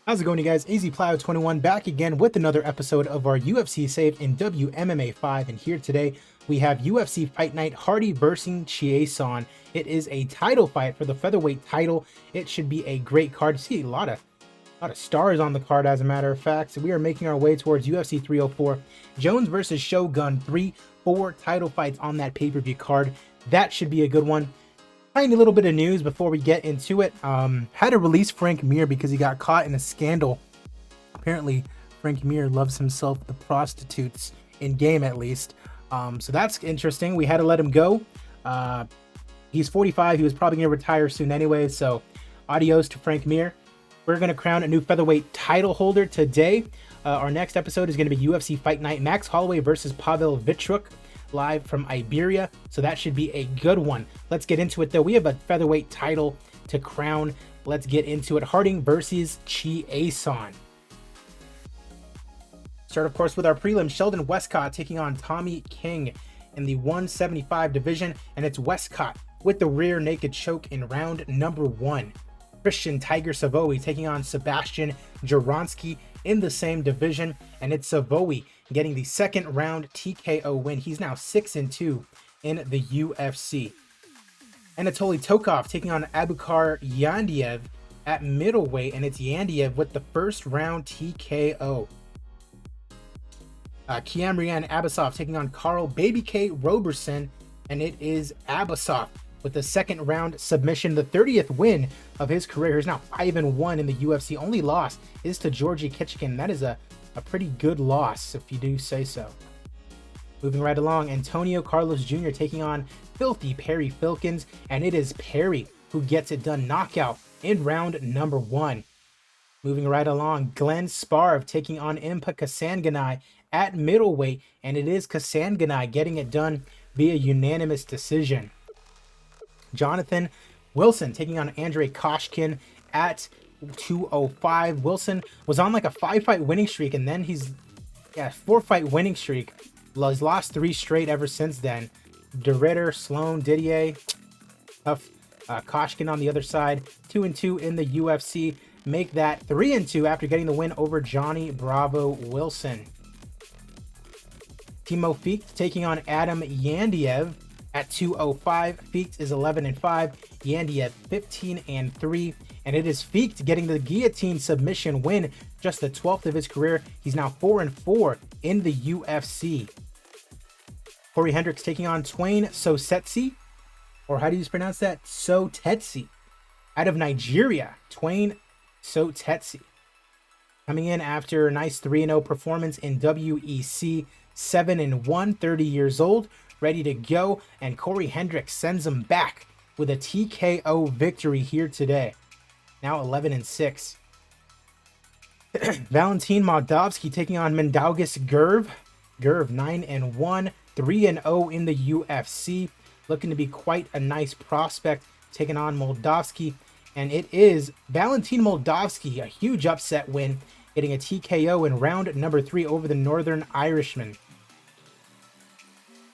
How's it going, you guys? AZPlow21 back again with another episode of our UFC Save in WMMA 5, and here today we have UFC Fight Night Hardy versus CHIASSON. It is a title fight for the featherweight title. It should be a great card. See a lot of stars on the card, as a matter of fact. So we are making our way towards UFC 304. Jones versus Shogun, 4 title fights on that pay-per-view card. That should be a good one. Tiny little bit of news before we get into it. Had to release Frank Mir because he got caught in a scandal. Apparently, Frank Mir loves himself the prostitutes, in game at least. So that's interesting. We had to let him go. He's 45. He was probably going to retire soon anyway. So adios to Frank Mir. We're going to crown a new featherweight title holder today. Our next episode is going to be UFC Fight Night Max Holloway versus Pavel Vitruk, live from Iberia, so that should be a good one. Let's get into it though. We have a featherweight title to crown. Let's get into it. Harding versus CHIASSON. Start, of course, with our prelim. Sheldon Westcott taking on Tommy King in the 175 division, and it's Westcott with the rear naked choke in round number 1. Christian Tiger Savoy taking on Sebastian Joronsky in the same division, and it's Savoy getting the second round TKO win. He's now 6-2 in the UFC. Anatoly Tokov taking on Abukar Yandiev at middleweight, and it's Yandiev with the first round TKO. Kiamrian Abasov taking on Carl Baby K Roberson, and it is Abasov with the second round submission, the 30th win of his career. He's now 5-1 in the UFC. Only loss is to Georgie Kitchikin. That is a pretty good loss, if you do say so. Moving right along, Antonio Carlos Jr. taking on Filthy Perry Filkins, and it is Perry who gets it done. Knockout in round number 1. Moving right along, Glenn Sparv taking on Impa Kasanganay at middleweight, and it is Kasanganay getting it done via unanimous decision. Jonathan Wilson taking on Andrei Koshkin at 205. Wilson was on like a 5-fight winning streak, and then he's 4-fight winning streak. He's lost 3 straight ever since then. DeRitter, Sloan, Didier, tough. Koshkin on the other side, 2-2 in the UFC. Make that 3-2 after getting the win over Johnny Bravo Wilson. Timo Feekt taking on Adam Yandiev at 205. Feekt is 11-5. Yandiev 15-3. And it is Feekt getting the guillotine submission win, just the 12th of his career. He's now 4-4 in the UFC. Corey Hendricks taking on Twain Sosetsi, or how do you pronounce that? Sotetsi, out of Nigeria. Twain Sotetsi coming in after a nice 3-0 performance in WEC. 7-1, 30 years old, ready to go, and Corey Hendricks sends him back with a TKO victory here today. Now 11-6. Valentin Moldavsky taking on Mindaugas Gurv. Gurv 9-1, 3-0 in the UFC. Looking to be quite a nice prospect taking on Moldavsky. And it is Valentin Moldavsky, a huge upset win, getting a TKO in round number 3 over the Northern Irishman.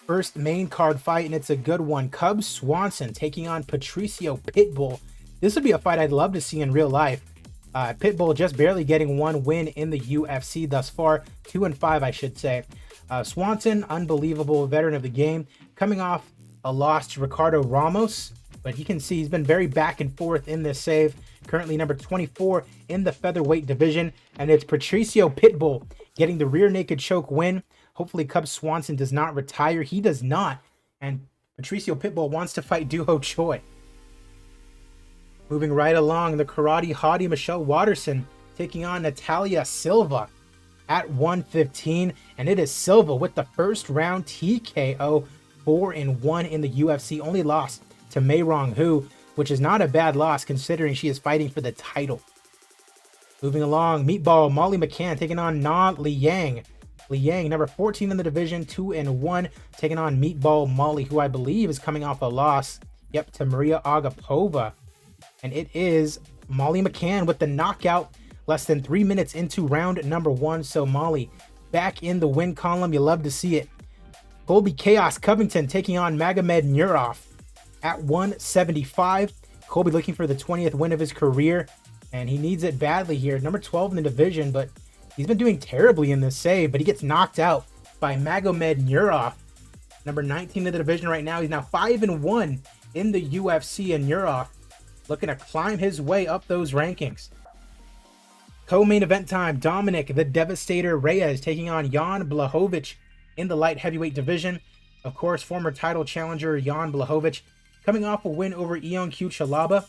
First main card fight, and it's a good one. Cub Swanson taking on Patricio Pitbull. This would be a fight I'd love to see in real life. Pitbull just barely getting 1 win in the UFC thus far. 2-5, I should say. Swanson, unbelievable veteran of the game, coming off a loss to Ricardo Ramos, but you can see he's been very back and forth in this save. Currently number 24 in the featherweight division, and it's Patricio Pitbull getting the rear naked choke win. Hopefully Cub Swanson does not retire. He does not, and Patricio Pitbull wants to fight Duho Choi. Moving right along, the karate hottie Michelle Watterson taking on Natalia Silva at 115, and it is Silva with the first round TKO, 4-1 in the UFC. Only loss to Mei Rong Hu, which is not a bad loss considering she is fighting for the title. Moving along, Meatball Molly McCann taking on Na Liang. Liang, number 14 in the division, 2-1, taking on Meatball Molly, who I believe is coming off a loss, to Maria Agapova. And it is Molly McCann with the knockout less than 3 minutes into round number 1. So Molly back in the win column. You love to see it. Colby Chaos Covington taking on Magomed Nurov at 175. Colby looking for the 20th win of his career. And he needs it badly here. Number 12 in the division, but he's been doing terribly in this save, but he gets knocked out by Magomed Nurov. Number 19 in the division right now. He's now 5-1 in the UFC, and Nurov looking to climb his way up those rankings. Co-main event time, Dominic the Devastator Reyes taking on Jan Blachowicz in the light heavyweight division. Of course, former title challenger Jan Blachowicz coming off a win over Ion Q Chalaba.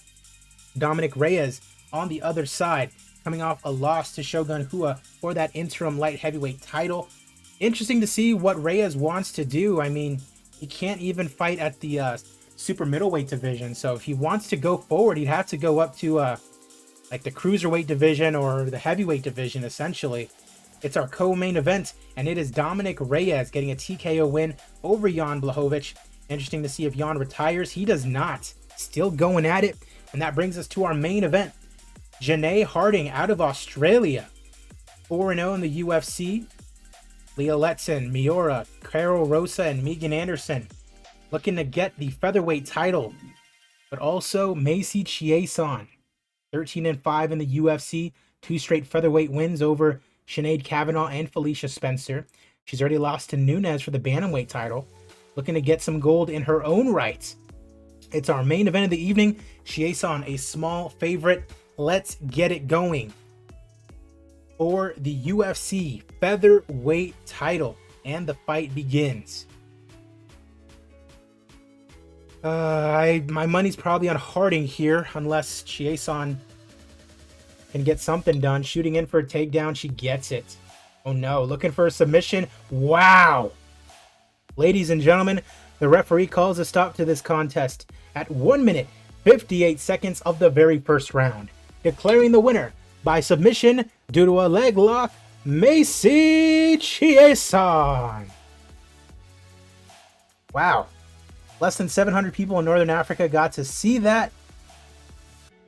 Dominic Reyes on the other side, coming off a loss to Shogun Hua for that interim light heavyweight title. Interesting to see what Reyes wants to do. I mean, he can't even fight at the super middleweight division. So if he wants to go forward, he'd have to go up to like the cruiserweight division or the heavyweight division, essentially. It's our co-main event, and it is Dominic Reyes getting a TKO win over Jan Blachowicz. Interesting to see if Jan retires. He does not. Still going at it. And that brings us to our main event. JANAY Harding out of Australia. 4-0 in the UFC. Leah Letson, Miura, Carol Rosa, and Megan Anderson looking to get the featherweight title. But also MACY CHIASSON. 13-5 in the UFC. 2 straight featherweight wins over Sinead Kavanaugh and Felicia Spencer. She's already lost to Nunes for the bantamweight title. Looking to get some gold in her own right. It's our main event of the evening. CHIASSON, a small favorite. Let's get it going for the UFC featherweight title, and the fight begins. My money's probably on Harding here, unless CHIASSON can get something done. Shooting in for a takedown, she gets it. Oh no, looking for a submission. Wow. Ladies and gentlemen, the referee calls a stop to this contest at 1 minute 58 seconds of the very first round, declaring the winner by submission due to a leg lock, MACY CHIASSON. Wow. Less than 700 people in Northern Africa got to see that.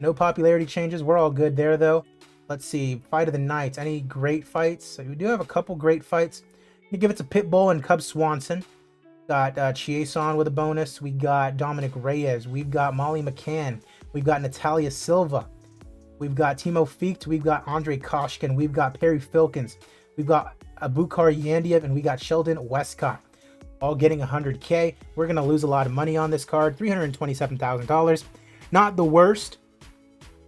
No popularity changes. We're all good there, though. Let's see. Fight of the night. Any great fights? So we do have a couple great fights. We give it to Pitbull and Cub Swanson. Got CHIASSON with a bonus. We got Dominic Reyes. We've got Molly McCann. We've got Natalia Silva. We've got Timo Feekt. We've got Andre Koshkin. We've got Perry Filkins. We've got Abukar Yandiev. And we got Sheldon Westcott. All getting 100K. We're going to lose a lot of money on this card. $327,000. Not the worst.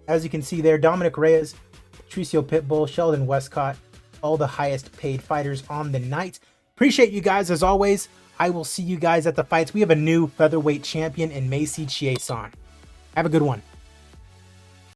As you can see there, Dominic Reyes, Patricio Pitbull, Sheldon Westcott, all the highest paid fighters on the night. Appreciate you guys as always. I will see you guys at the fights. We have a new featherweight champion in MACY CHIASSON. Have a good one.